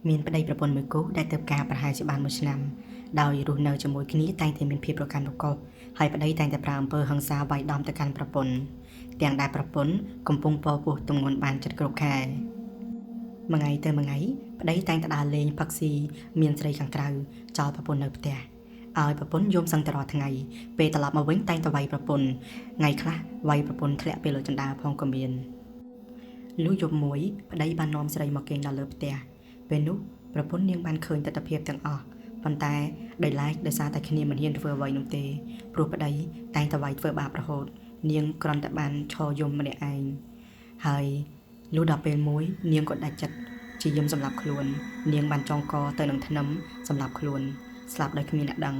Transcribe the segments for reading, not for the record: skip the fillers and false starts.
មានប្តីប្រពន្ធមួយគូដែលទៅការប្រហែលជាបាន1ឆ្នាំដោយរស់នៅជាមួយគ្នាតែងតែមានភាពប្រកាន់ប្រកបហើយប្តីតែងតែប្រើអំពើហិង្សាវាយដំទៅកាន់ប្រពន្ធទាំងដែលប្រពន្ធកំពុងពោពោះទម្ងន់បានចិត្តគ្រប់ខែមួយថ្ងៃទៅមួយថ្ងៃប្តីតែងតែដើរលេងផឹកស៊ីមានស្រីខាងក្រៅចោលប្រពន្ធនៅផ្ទះឲ្យប្រពន្ធយំសឹងតែរាល់ថ្ងៃពេលត្រឡប់មកវិញតែងតែវាយប្រពន្ធថ្ងៃខ្លះវាយប្រពន្ធធ្លាក់ពីលើជណ្ដាលផងក៏មានលុះយប់មួយប្តីបាននាំស្រីមកគេងដល់លើផ្ទះពេលនោះប្រពន្ធនាងបានឃើញទស្សនភាពទាំងអស់ប៉ុន្តែដោយសារតែគ្នាមិនហ៊ានធ្វើអ្វីនោះទេព្រោះប្តីតែងតែវាយធ្វើបាបរហូតនាងគ្រាន់តែបានឈរយំម្នាក់ឯងហើយលុះដល់ពេលមួយនាងក៏ដាច់ចិត្តជាយំសម្លាប់ខ្លួននាងបានចងកទៅនឹងថ្នាំសម្លាប់ខ្លួនស្លាប់ដោយគ្មានអ្នកដឹង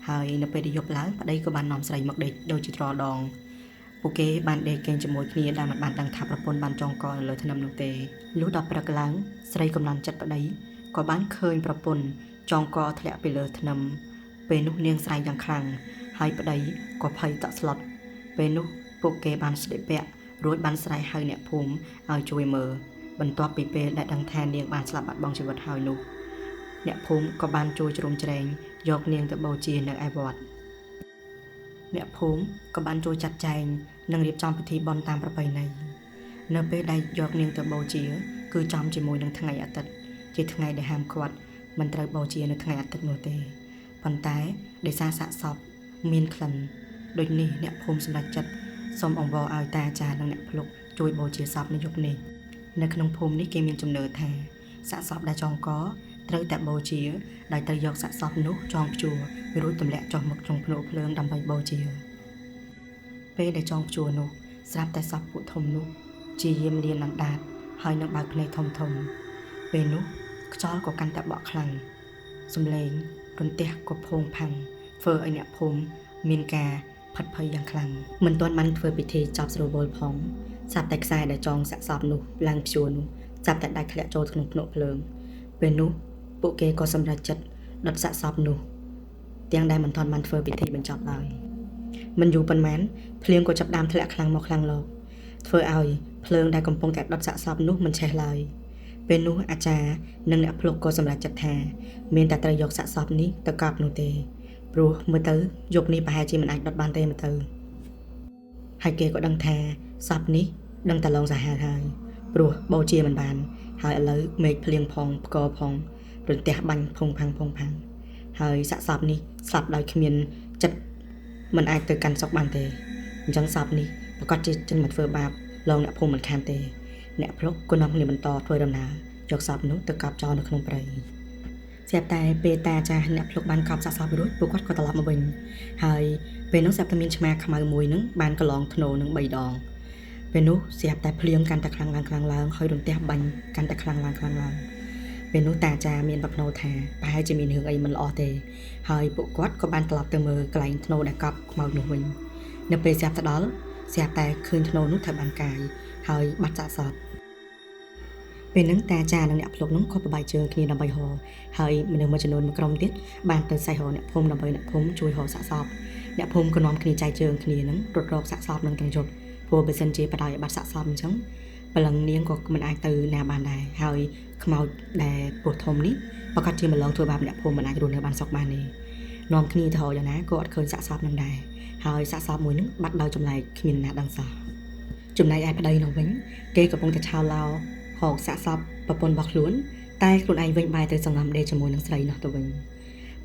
ហើយនៅពេលដែលយប់ឡើងប្តីក៏បាននាំស្រីមកដេកដូចជាត្រដងពួកគេបានដេកគេងជាមួយគ្នាដែលមិនបានដឹងថាប្រពន្ធបានចងកលើថ្នាំនោះទេលុះដល់ព្រឹកឡើងស្រីកំណត់ចិត្តប្តីក៏បានឃើញប្រពន្ធចងកធ្លាក់ពីលើថ្នាំពេលនោះនាងស្រែកយ៉ាងខ្លាំងហើយប្តីក៏ភ័យតក់ស្លុតពេលនោះពួកគេបានស្លៀកពាក់រួចបានស្រែកហៅអ្នកភូមិឲ្យជួយមើលបន្ទាប់ពីពេលដែលដឹងថានាងបានស្លាប់បាត់បង់ជីវិតហើយនោះអ្នកភូមិក៏បានជួយជ្រោមជ្រែងយកនាងទៅបូជានៅឯវត្តអ្នកភូមិក៏បានជួយចាត់ចែងនិងរៀបចំពិធីបុណ្យតាមប្រពៃណីនៅពេលដែលយកនាងទៅបូជាគឺចំជាមួយនឹងថ្ងៃអាទិត្យជាថ្ងៃដែលហាមឃាត់មិនត្រូវបូជានៅថ្ងៃអាទិត្យនោះទេប៉ុន្តែដោយសារសាកសពមានក្លិនដូចនេះអ្នកភូមិសម្រេចចិត្តសូមអង្វរឲ្យតាអាចារ្យនិងអ្នកភ្លុកជួយបូជាសពនៅយប់នេះនៅក្នុងភូមិនេះគេមានជំនឿថាសាកសពដែលចងកត្រូវតែបូជាដោយត្រូវយកសាកសពនោះចងព្យួររួចទម្លាក់ចុះមកក្នុងភ្នក់ភ្លើងដើម្បីបូជាពេលដែលចងព្យួរនោះស្រាប់តែសពពួកធំនោះជាយាមលៀនអណ្ដាតហើយនឹងបើកភ្នែកធំពេលនោះខ្យល់ក៏កាន់តែបក់ខ្លាំងសំឡេងរន្ទះក៏ភោងផាំងធ្វើឲ្យអ្នកភូមិមានការផិតភ័យយ៉ាងខ្លាំងមិនទាន់បានធ្វើពិធីចប់ស្រវល់ផងស្រាប់តែខ្សែដែលចងសាកសពនោះឡើងព្យួរនោះស្រាប់តែដាច់ធ្លាក់ចូលក្នុងភ្នក់ភ្លើងពេលនោះពួកគេក៏សម្រេចចិត្តដុតសាកសពនោះទាំងដែលមិនទាន់បានធ្វើពិធីបញ្ចប់ឡើយមិនយូរប៉ុន្មានភ្លៀងក៏ចាប់ដើមធ្លាក់ខ្លាំងមកខ្លាំងលោកធ្វើឲ្យភ្លើងដែលកំពុងតែដុតសាកសពនោះមិនឆេះឡើយពេលនោះអាចារ្យនិងអ្នកភ្លុកក៏សម្រេចចិត្តថាមានតែត្រូវយកសាកសពនេះទៅកប់នោះទេព្រោះមើលទៅយប់នេះប្រហែលជាមិនអាចដុតបានទេមើលទៅហើយគេក៏ដឹងថាសពនេះដឹងតែឡងសាហាវហើយព្រោះបូជាមិនបានហើយឥឡូវមេឃភ្លៀងផងផ្គរផងរន្ទះបាញ់ភុងផាំងហើយសាកសពនេះស្លាប់ដោយគ្មានចិត្តមិនអាចទៅកាន់សុខបានទេអញ្ចឹងសពនេះប្រកាសជាចិនមកធ្វើបាបឡងអ្នកភូមិមិនខានទេអ្នកភ្លុកក៏នាំគ្នាបន្តធ្វើដំណើរយកសពនោះទៅកប់ចោលនៅក្នុងព្រៃស្រាប់តែពេលតាអាចារ្យអ្នកភ្លុកបានកប់សាកសពរួចពួកគាត់ក៏ត្រឡប់មកវិញហើយពេលនោះស្រាប់តែមានឆ្មាខ្មៅមួយនឹងបានកន្លងធ្នូនឹង3ដងពេលនោះស្រាប់តែភ្លៀងកាន់តែខ្លាំងឡើងហើយរន្ទះបាញ់កាន់តែខ្លាំងឡើងពេលនោះតាអាចារ្យមានប្រផ្នូលថាប្រហែលជាមានរឿងអីមិនល្អទេហើយពួកគាត់ក៏បានត្រឡប់ទៅមើលកន្លែងធ្នូដែលកប់ខ្មៅនោះវិញនៅពេលស្រាប់តែដល់ស្រាប់តែឃើញធ្នូនោះត្រូវបានកាយហើយបាត់សាកសពពេលហ្នឹងតាអាចារ្យនិងអ្នកភ្លុកនោះក៏ប្របាយជើងគ្នាដើម្បីហៅហើយមនុស្សមួយចំនួនមួយក្រុមទៀតបានទៅសែហៅអ្នកភូមិដើម្បីអ្នកភូមិជួយហៅសាកសពអ្នកភូមិក៏នាំគ្នាចែកជើងគ្នានឹងរត់រកសាកសពនឹងទាំងយប់ព្រោះបើសិនជាបដ ாய் បាត់សាកសពអញ្ចឹងព្រលឹងនាងក៏មិនអាចទៅណាបានដែរហើយខ្មោចដែលពោះធំនេះប្រកាសជាម្លងធ្វើបាបអ្នកភូមិមិនអាចរស់នៅបានសុខបានទេនាំគ្នាទៅហៅយ៉ាងណាក៏អត់ឃើញសាកសពនឹងដែរហើយសាកសពមួយនឹងបាត់ដោយចម្លែកគ្មានណាដឹងសោះចំណែកឯប្តីនោះវិញគេកំពុងតែឆោឡោហោកសាកសពប្រពន្ធរបស់ខ្លួនតែខ្លួនឯងវិញបែរទៅសង្ងំដេកជាមួយនឹងស្រីនោះទៅវិញ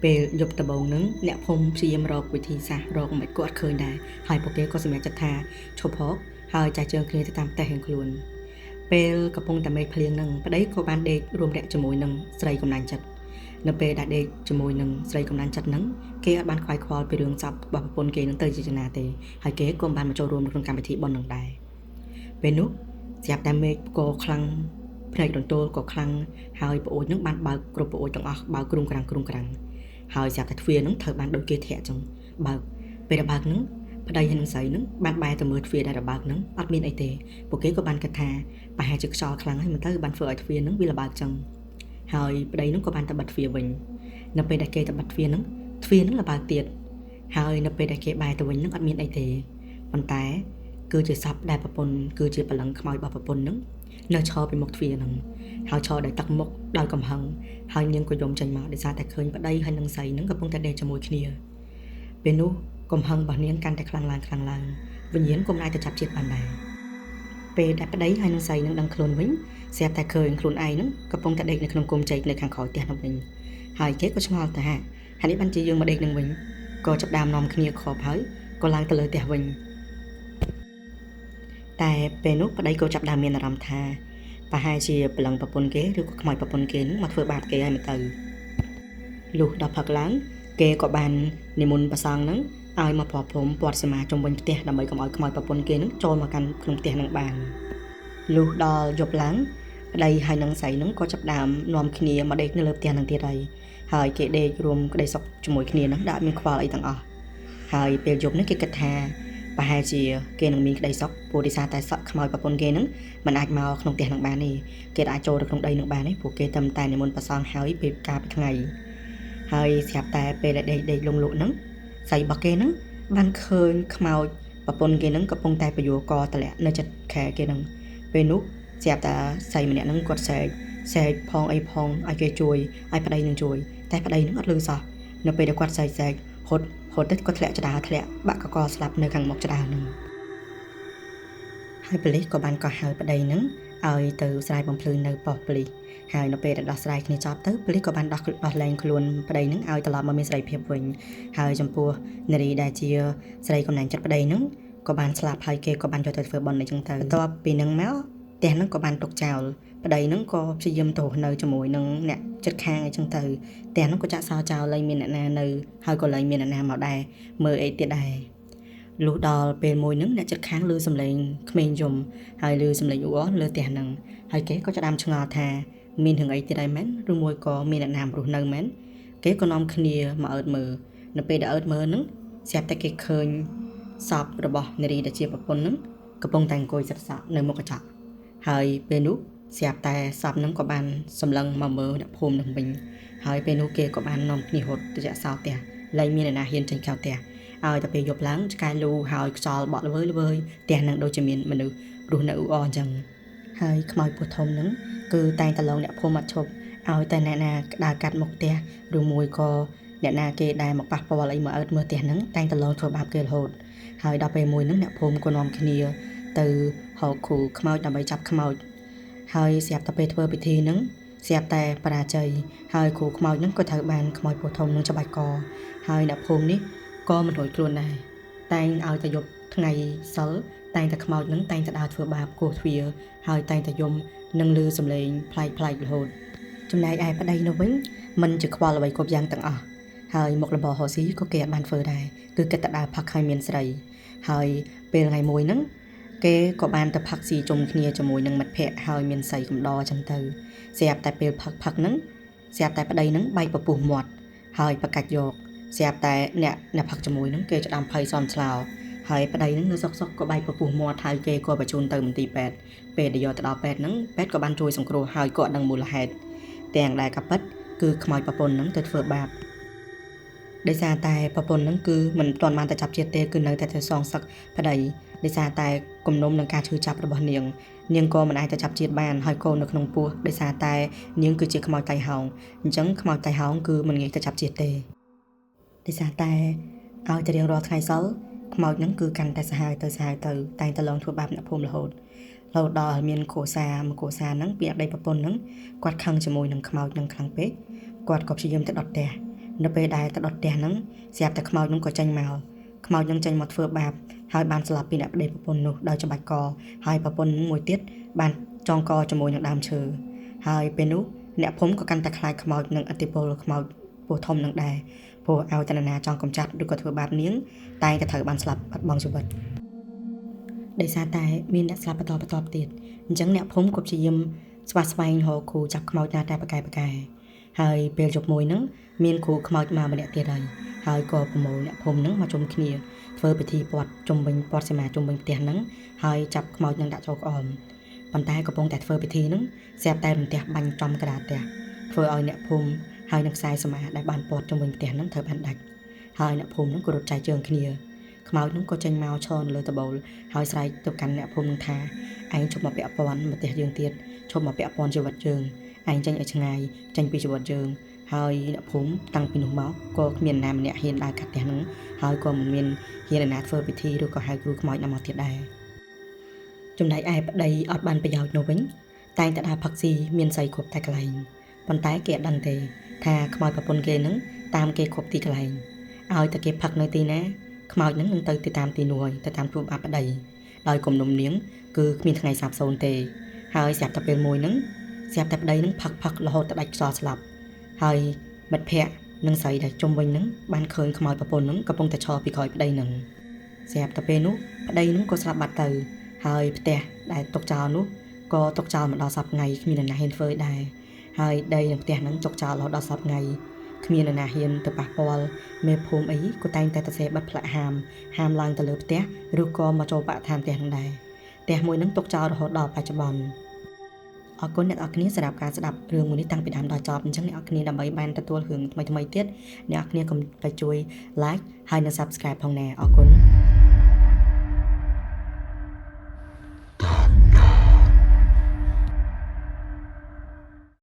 ពេលយប់ដំបូងហ្នឹងអ្នកភូមិព្យាយាមរកវិធីសាស្ត្ររកមិនក៏អត់ឃើញដែរហើយពួកគេក៏សម្រេចចិត្តថាឈប់ហោកហើយចែកជើងគ្នាទៅតាមផ្ទះរៀងខ្លួនពេលកំពុងតែមេឃភ្លៀងហ្នឹងប្តីក៏បានដេករួមរយៈជាមួយនឹងស្រីកំណាញ់ចិត្តនៅពេលដែលដេកជាមួយនឹងស្រីកំណាញ់ចិត្តហ្នឹងគេអត់បានខ្វាយខ្វល់ពីរឿងសពរបស់ប្រពន្ធគេនឹងទៅជាចំណាទេហើយគេក៏បានមកចូលរួមក្នុងកម្មវិធីបុណ្យនឹងដែរពេលនោះស្រាប់តែមេឃក៏ខ្លាំងភ្នែករន្ទោលក៏ខ្លាំងហើយប្អូននឹងបានបើកគ្រប់ប្អូនទាំងអស់បើកគ្រុំក្រាំងហើយស្រាប់តែទ្វារនឹងត្រូវបានដូចគេធាក់ចឹងបើកពេលដែលបើកនឹងប្តីហើយនឹងស្រីនឹងបានបែរទៅមើលទ្វារដែលបើកនឹងអត់មានអីទេពួកគេក៏បានគិតថាប្រហែលជាខ្យល់ខ្លាំងហើយមិនទៅបានធ្វើឲ្យទ្វារនឹងវាបើកចឹងហើយប្តីនឹងក៏បានទៅបិទទ្វារវិញនៅពេលដែលគេទៅបិទទ្វារនឹងបើកទៀតហើយនៅពេលដែលគេបែរទៅវិញនឹងអត់មានអីទេប៉ុន្តែ គឺជាសពដែលប្រពន្ធគឺជាបលឹងខ្មោចរបស់ប្រពន្ធហ្នឹងនៅឈរពីមុខទ្វារហ្នឹងហើយឈរដោយទឹកមុខដោយកំហឹងហើយនាងក៏យំចេញមកដោយសារតែឃើញប្តីហើយនឹងស្រីហ្នឹងកំពុងតែដេកជាមួយគ្នាពេលនោះកំហឹងរបស់នាងកាន់តែខ្លាំងឡើងវិញ្ញាណក៏មិនអាចទៅចាប់ជាតិបានដែរពេលដែលប្តីហើយនឹងស្រីនឹងដឹងខ្លួនវិញស្រាប់តែឃើញខ្លួនឯងហ្នឹងកំពុងតែដេកនៅក្នុងគុំចេកនៅខាងក្រោយផ្ទះនោះវិញហើយគេក៏ឆ្ងល់ទៅហើយនេះបានជាយើងមកដេកនឹងវិញក៏ចាប់ដើមនាំគ្នាខប់ហើយក៏ឡើងទៅលើផ្ទះវិញតែពេលនោះប្តីក៏ចាប់ដើមមានអារម្មណ៍ថាប្រហែលជាប្លង់ប្រពន្ធគេឬក៏ខ្មោចប្រពន្ធគេនឹងមកធ្វើបាបគេហើយមកទៅលុះដល់ផឹកឡើងគេក៏បាននិមន្តព្រះសង្ឃនឹងឲ្យមកប្រព្រំព័ទ្ធសមាជុំវិញផ្ទះដើម្បីកុំឲ្យខ្មោចប្រពន្ធគេនឹងចូលមកកាន់ក្នុងផ្ទះនឹងបានលុះដល់យប់ឡើងប្តីហើយនឹងស្រីនឹងក៏ចាប់ដើមនាំគ្នាមកដេកនៅលើផ្ទះនឹងទៀតហើយគេដេករួមក្តីសុខជាមួយគ្នានឹងដែលមានខ្វល់អីទាំងអស់ហើយពេលយប់នេះគេគិតថាប្រហែលជាគេនឹងមានក្តីសុខព្រោះដោយសារតែសក់ខ្មោចប្រពន្ធគេនឹងមិនអាចមកក្នុងផ្ទះនឹងបានទេគេអាចចូលទៅក្នុងដីនឹងបានទេព្រោះគេតែនិមន្តប្រសងហើយពេលកាលពីថ្ងៃហើយស្រាប់តែពេលដែលដេកលងលក់ហ្នឹងស្រីរបស់គេហ្នឹងបានឃើញខ្មោចប្រពន្ធគេហ្នឹងកំពុងតែពយោកតម្លាក់នៅចិត្តខែគេហ្នឹងពេលនោះស្រាប់តែស្រីម្នាក់ហ្នឹងគាត់សែកផងអីផងឲ្យគេជួយឲ្យប្តីនឹងជួយតែប្តីនឹងអត់លឺសោះនៅពេលដែលគាត់សែកហត់ទៅគាត់ធ្លាក់ចដាធ្លាក់បាក់កកស្លាប់នៅខាងមុខចដាហ្នឹងហើយប៉ូលីសក៏បានកោះហៅប្តីនឹងឲ្យទៅស្រាយបំភ្លឺនៅប៉ុស្តិ៍ប៉ូលីសហើយនៅពេលដែលដោះស្រាយគ្នាចប់ទៅប៉ូលីសក៏បានដោះលែងខ្លួនប្តីនឹងឲ្យត្រឡប់មកមានសេរីភាពវិញហើយចំពោះនារីដែលជាស្រីកំណាញ់ចិត្តប្តីនឹងក៏បានស្លាប់ហើយគេក៏បានយកទៅធ្វើបុណ្យអីចឹងទៅបន្ទាប់ពីនឹងមកផ្ទះនឹងក៏បានទុកចោលប្តីនឹងក៏ព្យាយាមទៅនៅជាមួយនឹងអ្នកចិត្តខាងអីចឹងទៅផ្ទះនឹងក៏ចាក់សោចោលលែងមានអ្នកណានៅហើយក៏លែងមានអ្នកណាមកដែរមើលអីទៀតដែរលុះដល់ពេលមួយនឹងអ្នកចិត្តខាងឮសំឡេងក្មេងយំហើយឮសំឡេងអ៊ូអរលើផ្ទះនឹងហើយគេក៏ចាប់ឆ្ងល់ថាមានរឿងអីទៀតដែរមែនឬមួយក៏មានអ្នកណារស់នៅមែនគេក៏នាំគ្នាមកអើតមើលនៅពេលដែលអើតមើលនឹងស្រាប់តែគេឃើញសពរបស់នារីដែលជាប្រពន្ធនឹងកំពុងតែអង្គុយសិតសក់នៅមុខកញ្ចក់ហើយពេលនោះស្រាប់តែសពនឹងក៏បានសម្លឹងមកមើលអ្នកភូមិនឹងវិញហើយពេលនោះគេក៏បាននាំគ្នារត់ទៅចាក់សោផ្ទះលែងមានអ្នកណាហ៊ានចេញក្រៅផ្ទះឲ្យតែពេលយប់ឡើងឆ្កែលូហើយខ្យល់បក់ល្វើយផ្ទះនឹងដូចជាមានមនុស្សរស់នៅអ៊ូអរអញ្ចឹងហើយខ្មោចពោះធំនឹងគឺតែងតែឡងអ្នកភូមិអត់ឈប់ឲ្យតែអ្នកណាដើរកាត់មុខផ្ទះឬមួយក៏អ្នកណាគេដែលមកប៉ះពាល់អីមកអើតមើលផ្ទះនឹងតែងតែឡងធ្វើបាបគេរហូតហើយដល់ពេលមួយនឹងអ្នកភូមិក៏នាំគ្នាទៅហៅគ្រូខ្មោចដើម្បីចាប់ខ្មោចហើយស្រាប់តែពេលធ្វើពិធីនឹងស្រាប់តែបរាជ័យហើយគ្រូខ្មោចនឹងក៏ត្រូវបានខ្មោចពោះធំនឹងច្បាច់កហើយអ្នកភូមិនេះក៏មិនរួចខ្លួនដែរតែងឲ្យតែយប់ថ្ងៃសិលតែងតែខ្មោចនឹងតែងតែដើរធ្វើបាបគោះទ្វារហើយតែងតែយំនឹងឮសំឡេងប្លែករហូតចំណែកឯប្តីនោះវិញមិនជាខ្វល់អ្វីគ្រប់យ៉ាងទាំងអស់ហើយមុខលំបហោស៊ីក៏គេអត់បានធ្វើដែរគឺគេតែដើរផឹកឲ្យមានស្រីហើយពេលថ្ងៃមួយហ្នឹងគេក៏បានទៅផឹកស៊ីជុំគ្នាជាមួយនឹងមិត្តភ័ក្តិហើយមានស្រីកំដរចឹងទៅស្រាប់តែពេលផឹកហ្នឹងស្រាប់តែប្តីហ្នឹងបែកពពុះមាត់ហើយប្រកាច់យកស្រាប់តែអ្នកផឹកជាមួយហ្នឹងគេចាប់ភ័យសំឆ្លោហើយប្តីហ្នឹងនៅសុកក៏បែកពពុះមាត់ហើយគេក៏បញ្ជូនទៅមន្ទីរពេទ្យពេលដែលយកទៅដល់ពេទ្យហ្នឹងពេទ្យក៏បានជួយសង្គ្រោះហើយក៏អត់ដឹងមូលហេតុទាំងដែលកាពិតគឺខ្មោចប្រពន្ធហ្នឹងទៅធ្វើបាបដោយសារតែប្រពន្ធហ្នឹងគឺមិនទាន់បានទៅចាប់ជាតិទេគឺនៅតែទៅសងសឹកប្តីដោយសារតែគំនុំនឹងការឈឺចាប់របស់នាងក៏មិនអាចទៅចាប់ជាតិបានហើយកូននៅក្នុងពោះដោយសារតែនាងគឺជាខ្មោចតៃហោងអញ្ចឹងខ្មោចតៃហោងគឺមិនងាយទៅចាប់ជាតិទេដោយសារតែឲ្យតែរៀងរាល់ថ្ងៃសៅរ៍ខ្មោចហ្នឹងគឺកាន់តែសាហាវទៅតែងតែឡងធ្វើបាបអ្នកភូមិរហូតដល់មានគ្រួសារហ្នឹងពីអតីតប្រពន្ធហ្នឹងគាត់ខឹងជាមួយនឹងខ្មោចហ្នឹងខ្លាំងពេកគាត់ក៏ព្យាយាមទៅដុតផ្ទះនៅពេលដែលទៅដុតផ្ទះហ្នឹងស្រាប់តែខ្មោចហ្នឹងក៏ចេញមកធ្វើបាបហើយបានស្លាប់ពីអ្នកប្តីប្រពន្ធនោះដោយច្បាច់កហើយប្រពន្ធមួយទៀតបានចងកជាមួយនឹងដើមឈើហើយពេលនោះអ្នកភូមិក៏កាន់តែខ្លាចខ្មោចនឹងឥទ្ធិពលខ្មោចពោះធំនឹងដែរព្រោះឲ្យតននាចង់កំចាត់ឬក៏ធ្វើបាបនាងតែងតែត្រូវបានស្លាប់បាត់បង់ជីវិតដោយសារតែមានអ្នកស្លាប់បន្តទៀតអញ្ចឹងអ្នកភូមិក៏ព្យាយាមស្វែងរកគ្រូចាប់ខ្មោចណាតែប្រកែហើយពេលយប់មួយហ្នឹងមានគ្រូខ្មោចមកម្នាក់ទៀតហើយក៏ប្រមូលអ្នកភូមិហ្នឹងមកជុំគ្នាធ្វើពិធីព័ទ្ធសមាជុំវិញផ្ទះហ្នឹងហើយចាប់ខ្មោចហ្នឹងដាក់ចូលក្អមប៉ុន្តែកំពុងតែធ្វើពិធីហ្នឹងស្រាប់តែរន្ទះបាញ់ចំកណ្ដាលផ្ទះធ្វើឲ្យអ្នកភូមិហើយនឹងខ្សែសមាដែលបានព័ទ្ធជុំវិញផ្ទះហ្នឹងត្រូវបានដាច់ហើយអ្នកភូមិហ្នឹងក៏រត់ចាយជើងគ្នា ខ្មោចនោះក៏ចេញមកឈរនៅលើតបូលហើយស្រែកទៅកាន់អ្នកភូមិនឹងថាឯងជប់មកពាក់ព័ន្ធមកផ្ទះយើងទៀតជប់មកពាក់ព័ន្ធជីវិតយើងឯងចេញឲ្យឆ្ងាយចេញពីជីវិតយើងហើយអ្នកភូមិតាំងពីនោះមកក៏គ្មានណាម្នាក់ហ៊ានដើរកាត់ផ្ទះនឹងហើយក៏មិនមានហ៊ានណាធ្វើពិធីឬក៏ហៅគ្រូខ្មោចណាមកទៀតដែរចំណែកឯប្តីអត់បានប្រយោជន៍នោះវិញតែងតែដើរផឹកស៊ីមានស្អីគ្រប់តែកន្លែងប៉ុន្តែគេអត់ដឹងទេថាខ្មោចប្រពន្ធគេនឹងតាមគេគ្រប់ទីកន្លែងឲ្យតែគេផឹកនៅទីណាខ្មោចនឹងទៅតាមទីនោះទៅតាមជួបអាប្តីដោយគុំនុំនាងគឺគ្មានថ្ងៃសាបសូន្យទេហើយស្រាប់តែពេលមួយនឹងស្រាប់តែប្តីនឹងផឹករហូតទៅដាច់ខ្យល់ស្លាប់ហើយមិត្តភ័ក្តិនឹងស្រីដែលជុំវិញនឹងបានឃើញខ្មោចប្រពន្ធនឹងកំពុងតែឈរពីក្រោយប្តីនឹងស្រាប់តែពេលនោះប្តីនឹងក៏ស្លាប់បាត់ទៅហើយផ្ទះដែលទុកចោលនោះក៏ទុកចោលមកដល់សប្តាហ៍ថ្ងៃគ្មាននរណាហ៊ានធ្វើដែរហើយដីនឹងផ្ទះនឹងទុកចោលរហូតដល់សប្តាហ៍ថ្ងៃគ្មាននរណាហ៊ានទៅប៉ះពាល់មេភូមិអីក៏តែងតែសេបិទផ្លាកហាមឡើងទៅលើផ្ទះឬក៏មកចូលបរិស្ថានផ្ទះនឹងដែរផ្ទះមួយនឹងទុកចោលរហូតដល់បច្ចុប្បន្នអរគុណអ្នកនរគ្នាសម្រាប់ការស្ដាប់រឿងមួយនេះតាំងពីដើមដល់ចប់អញ្ចឹងអ្នកនរគ្នាដើម្បីបានទទួលរឿងថ្មីៗទៀតអ្នកនរគ្នាកុំទៅជួយ like ហើយនិង subscribe ផងណាអរគុណ